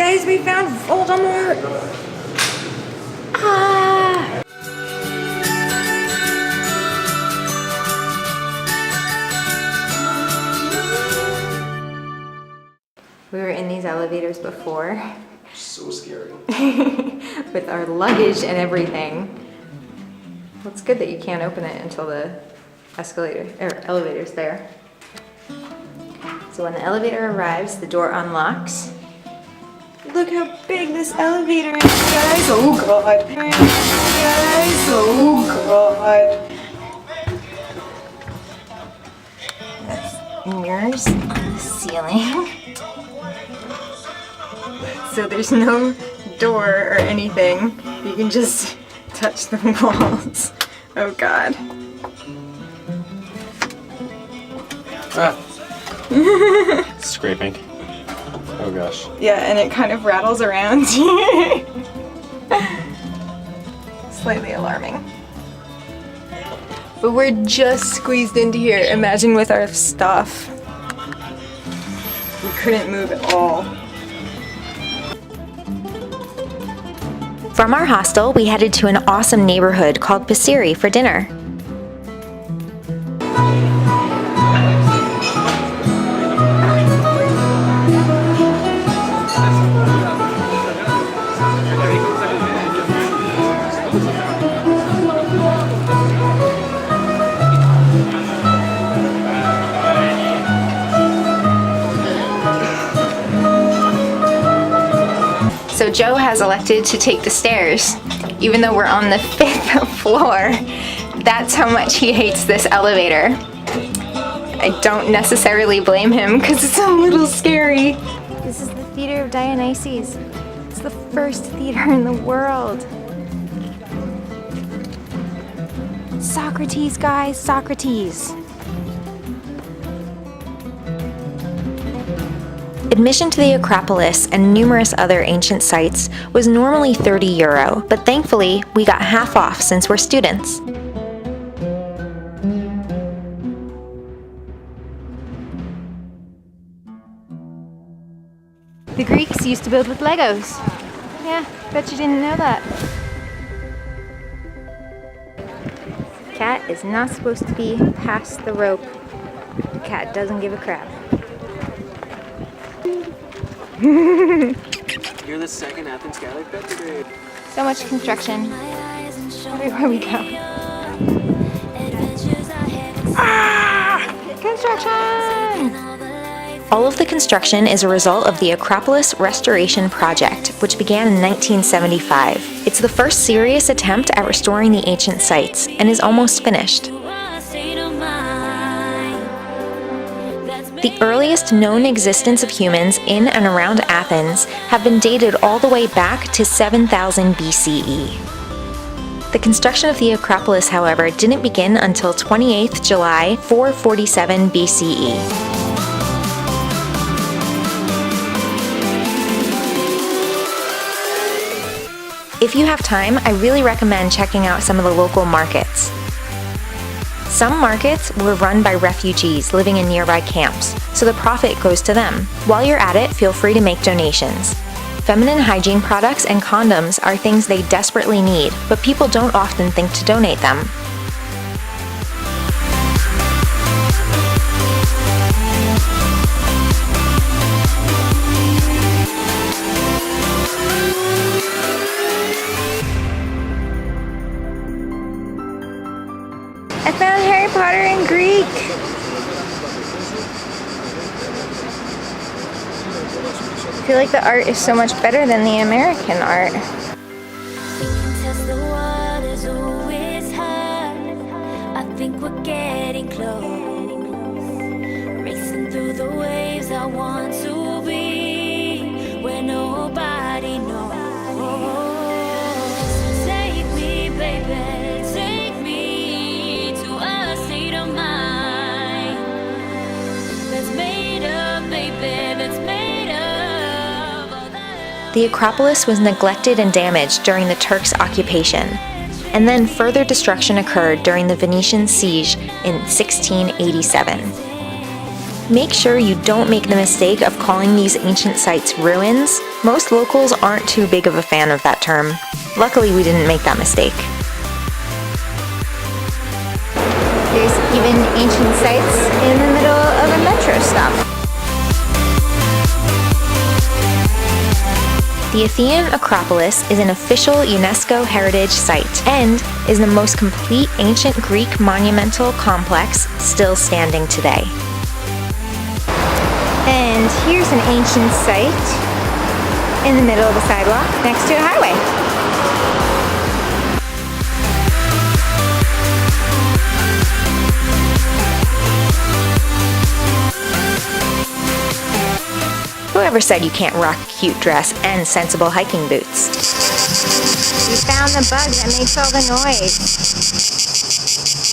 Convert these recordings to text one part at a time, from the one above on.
Guys, we found Voldemort! Ah! We were in these elevators before. So scary. With our luggage and everything. Well, it's good that you can't open it until the elevator's there. So when the elevator arrives, the door unlocks. Look how big this elevator is, guys! Oh god! Guys, oh god! That's mirrors on the ceiling. So there's no door or anything. You can just touch the walls. Oh god. Ah. Scraping. Oh gosh. Yeah, and it kind of rattles around. Slightly alarming. But we're just squeezed into here. Imagine with our stuff. We couldn't move at all. From our hostel, we headed to an awesome neighborhood called Pasiri for dinner. So Joe has elected to take the stairs, even though we're on the 5th floor. That's how much he hates this elevator. I don't necessarily blame him because it's a little scary. This is the Theater of Dionysus. It's the first theater in the world. Socrates, guys, Socrates. Admission to the Acropolis and numerous other ancient sites was normally €30, but thankfully we got half off since we're students. The Greeks used to build with Legos. Yeah, bet you didn't know that. The cat is not supposed to be past the rope. The cat doesn't give a crap. You're the second Athens Catholic grade. So much construction everywhere we go. Ah! Construction! All of the construction is a result of the Acropolis Restoration Project, which began in 1975. It's the first serious attempt at restoring the ancient sites and is almost finished. The earliest known existence of humans in and around Athens have been dated all the way back to 7000 BCE. The construction of the Acropolis, however, didn't begin until 28th July 447 BCE. If you have time, I really recommend checking out some of the local markets. Some markets were run by refugees living in nearby camps, so the profit goes to them. While you're at it, feel free to make donations. Feminine hygiene products and condoms are things they desperately need, but people don't often think to donate them. I found Harry Potter in Greek. I feel like the art is so much better than the American art. I think we're getting close. Racing through the waves, I want to be where nobody knows. Take me, baby. The Acropolis was neglected and damaged during the Turks' occupation, and then further destruction occurred during the Venetian siege in 1687. make sure you don't make the mistake of calling these ancient sites ruins. Most locals aren't too big of a fan of that term. Luckily, we didn't make that mistake. There's even ancient sites in the middle of a metro stop. The Athenian Acropolis is an official UNESCO heritage site and is the most complete ancient Greek monumental complex still standing today. And here's an ancient site in the middle of a sidewalk next to a highway. Whoever said you can't rock a cute dress and sensible hiking boots? We found the bug that makes all the noise.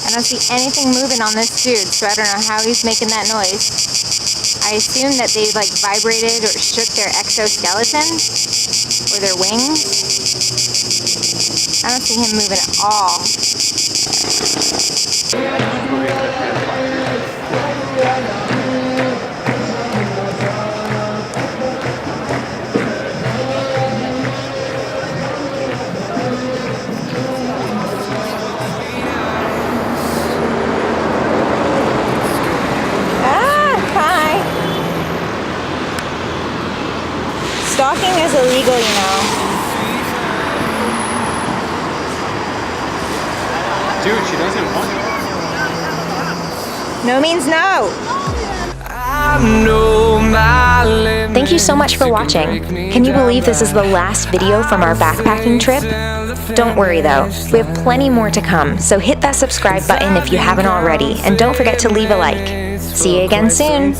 I don't see anything moving on this dude, so I don't know how he's making that noise. I assume that they like vibrated or shook their exoskeleton or their wings. I don't see him moving at all. Stalking is illegal, you know. Dude, she doesn't want you. No means no. Thank you so much for watching. Can you believe this is the last video from our backpacking trip? Don't worry though, we have plenty more to come, so hit that subscribe button if you haven't already, and don't forget to leave a like. See you again soon.